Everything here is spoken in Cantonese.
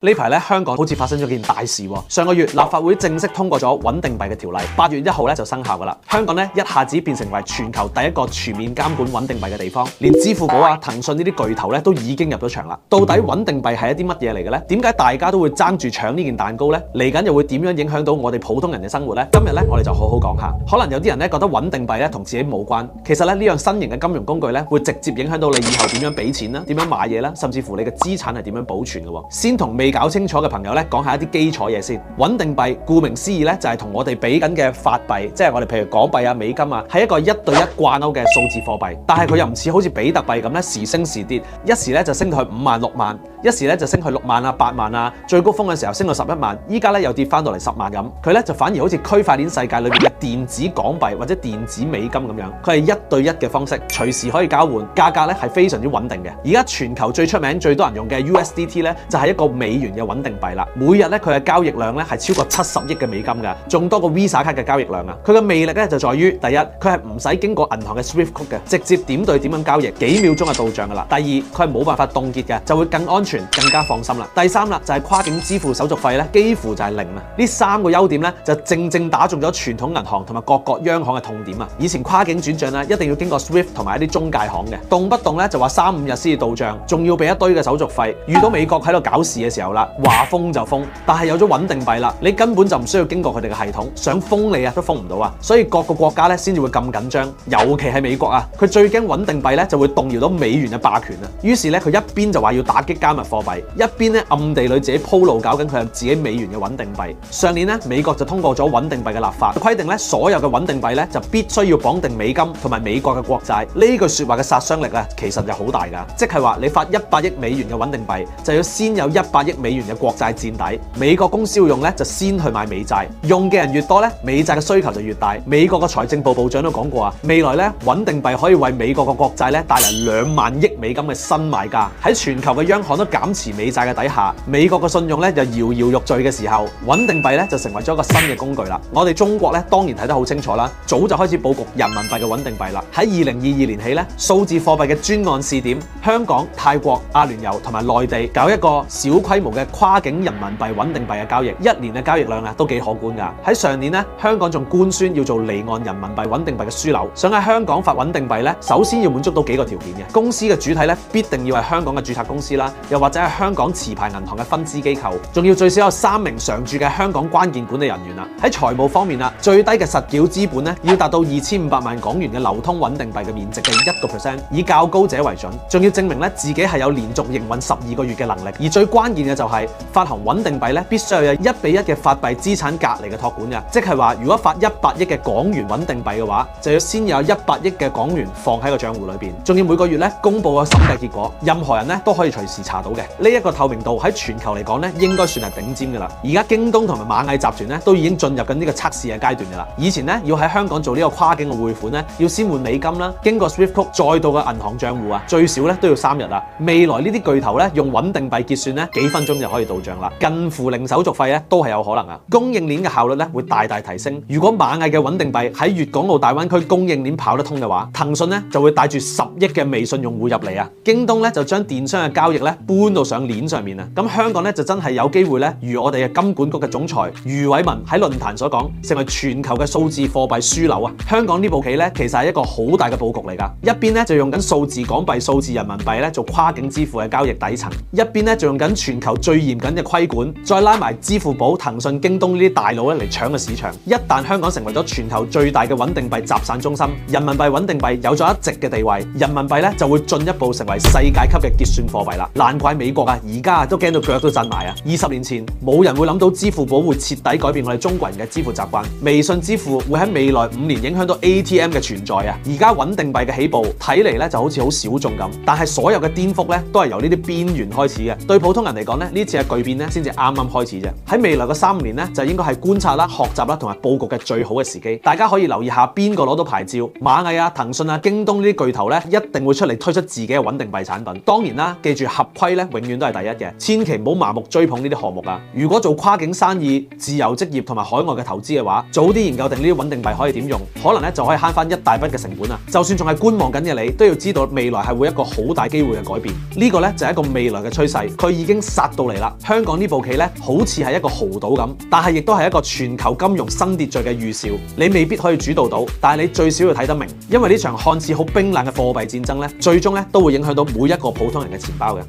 呢排咧，香港好似發生咗件大事喎。上個月立法會正式通過咗穩定幣嘅條例，8月1號咧就生效噶啦。香港咧一下子變成為全球第一個全面監管穩定幣嘅地方，連支付寶啊、騰訊呢啲巨頭咧都已經入咗場啦。到底穩定幣係一啲乜嘢嚟嘅咧？點解大家都會爭住搶呢件蛋糕咧？嚟緊又會點樣影響到我哋普通人嘅生活咧？今日咧我哋就好好講下。可能有啲人咧覺得穩定幣咧同自己冇關，其實咧呢樣新型嘅金融工具咧會直接影響到你以後點樣俾錢啦、點樣買嘢啦，甚至乎你嘅資產係點樣保存嘅。先同未搞清楚嘅朋友咧講下一啲基礎嘢先。穩定幣顧名思義咧就係同我哋俾緊嘅法幣，即係我哋譬如港幣啊、美金啊，係一個1對1掛鈎嘅數字貨幣。但係佢又唔似好似比特幣咁咧時升時跌，一時咧就升到去5萬6萬，一時咧就升去6萬啊、8萬啊，最高峰嘅時候升到11萬，依家咧又跌翻到嚟10萬咁。佢咧就反而好似區塊鏈世界裏面嘅電子港幣或者電子美金咁樣，佢係1對1嘅方式，隨時可以交換，價格咧係非常之穩定嘅。而家全球最出名、最多人用嘅 USDT 咧就係一個美元嘅穩定幣啦。每日咧佢嘅交易量咧係超過70億嘅美金㗎，仲多過 Visa 卡嘅交易量啊！佢嘅魅力咧就在於，第一，佢係唔使經過銀行嘅 Swift code 嘅，直接點對點咁交易，幾秒鐘就到帳㗎啦。第二，佢係冇辦法凍結嘅，就會更安全、更加放心啦。第三啦，就係跨境支付手續費咧幾乎就係零啊！呢3個優點咧就正打中咗傳統銀行同埋各個央行嘅痛點啊！以前跨境轉帳咧一定要經過 Swift 同埋一啲中介行嘅，動不動咧就話3-5日先至到帳，仲要俾一堆嘅手續費。遇到美國喺度搞事嘅時候啦，話封就封。但係有咗穩定幣啦，你根本就唔需要經過佢哋嘅系統，想封你啊都封唔到啊！所以各個國家咧先至會咁緊張，尤其係美國啊，佢最驚穩定幣咧就會動搖到美元嘅霸權啊！於是咧佢一邊就話要打擊加密貨幣，一邊咧暗地裏自己鋪路搞緊佢有自己美元嘅穩定幣。上年咧美國就通過咗穩定幣嘅立法，規定咧所有嘅穩定幣咧就必須要綁定美金同埋美國嘅國債。呢句說話嘅殺傷力啊，其實就好大噶，即係話你發100億美元嘅穩定幣，就要先有100億美元嘅國債墊底。美國公司要用咧就先去買美債，用嘅人越多咧，美債嘅需求就越大。美國嘅財政部部長都講過啊，未來咧穩定幣可以為美國嘅國債咧帶嚟2萬億美金嘅新買家。喺全球嘅央行都減持美債嘅底下，美國嘅信用咧就搖搖欲墜嘅時候，穩定幣咧就成為咗一個新嘅工具啦。我哋中國咧當然睇得好清楚啦，早就開始佈局人民幣嘅穩定幣啦。喺2022年起咧，數字貨幣嘅專案試點，香港、泰國、阿聯酋同埋內地搞一個小規模嘅跨境人民幣穩定幣嘅交易，1年嘅交易量啊都幾可觀㗎。喺上年咧，香港仲官宣要做離岸人民幣穩定幣嘅樞紐，想喺香港發穩定幣咧，首先要滿足到幾個條件嘅。公司嘅主體咧必定要係香港嘅註冊公司啦，又或者係香港持牌銀行嘅分支機構，仲要最少有3名常駐嘅香港關鍵管理人員啦。喺財務方面啦，最低嘅實繳資本咧要達到2500萬港元嘅流通穩定幣嘅面值嘅1%，以較高者為準，仲要證明咧自己係有連續營運12個月嘅能力。而最關鍵嘅就係發行穩定幣咧必須要有1比1嘅法幣資產隔離嘅託管嘅，即係話如果發100億嘅港元穩定幣嘅話，就要先有100億嘅港元放喺個賬戶裏邊，仲要每個月咧公佈個審計結果，任何人咧都可以隨時查到嘅。呢一個透明度喺全球嚟講咧應該算係頂尖㗎啦。而家京東同埋螞蟻集團咧都已經進入緊呢個測試嘅階段㗎啦。以前咧要喺香港做呢個跨境嘅匯款咧，要先換美金啦，經過 Swift code 再到個銀行賬戶啊，最少咧都要3日啦。未來呢啲巨頭咧用穩定幣結算咧幾分鐘就可以到帳啦，近乎零手續費咧都係有可能啊。供應鏈嘅效率咧會大大提升。如果螞蟻嘅穩定幣喺粵港澳大灣區供應鏈跑得通嘅話，騰訊咧就會帶住10億嘅微信用戶入嚟啊，京東咧就將電商嘅交易咧搬到上鏈上面啊。咁香港咧就真係有機會咧，如我哋嘅金管局嘅總裁余偉文喺論壇所講，成為全球嘅數字貨幣樞紐啊。香港呢部棋咧其實係一個好大嘅佈局嚟㗎，一邊咧就用緊數字港幣、數字人民幣咧做跨境支付嘅交易底層，一邊咧就用緊全球最嚴謹嘅規管，再拉埋支付寶、騰訊、京東呢啲大佬咧嚟搶個市場。一旦香港成為咗全球最大嘅穩定幣集散中心，人民幣穩定幣有咗一席嘅地位，人民幣咧就會進一步成為世界級嘅結算貨幣啦。難怪美國啊而家都驚到腳都震埋啊！20年前冇人會諗到支付寶會徹底改變我哋中國人嘅支付習慣，微信支付會喺未來5年影響到 ATM 嘅存在啊！而家穩定幣嘅起步睇嚟咧就好似好小眾咁，但係所有嘅顛覆咧都係由呢啲邊緣開始嘅。對普通人嚟講咧，呢次嘅巨變咧先至啱啱開始啫。喺未來嘅3年咧就應該係觀察啦、學習啦同埋佈局嘅最好嘅時機。大家可以留意下邊個攞到牌照，螞蟻啊、騰訊啊、京東呢啲巨頭咧一定會出嚟推出自己嘅穩定幣產品。當然啦，記住合規咧永遠都係第一嘅，千祈唔好盲目追捧呢啲項目啊！如果做跨境生意、自由職業同埋海外嘅投資嘅話，早啲研究定呢啲穩定幣可以點用，可能咧就可以慳翻一大筆嘅成本啊！就算仲係觀望緊嘅你，都要知道未來係會一個好大機會嘅改變。呢個咧就係一個未來嘅趨勢，佢已經殺到嚟啦。香港呢部棋咧，好似係一個豪賭咁，但係亦都係一個全球金融新秩序嘅預兆。你未必可以主導到，但係你最少要睇得明，因為呢場看似好冰冷嘅貨幣戰爭咧，最終咧都會影響到每一個普通人嘅錢包嘅。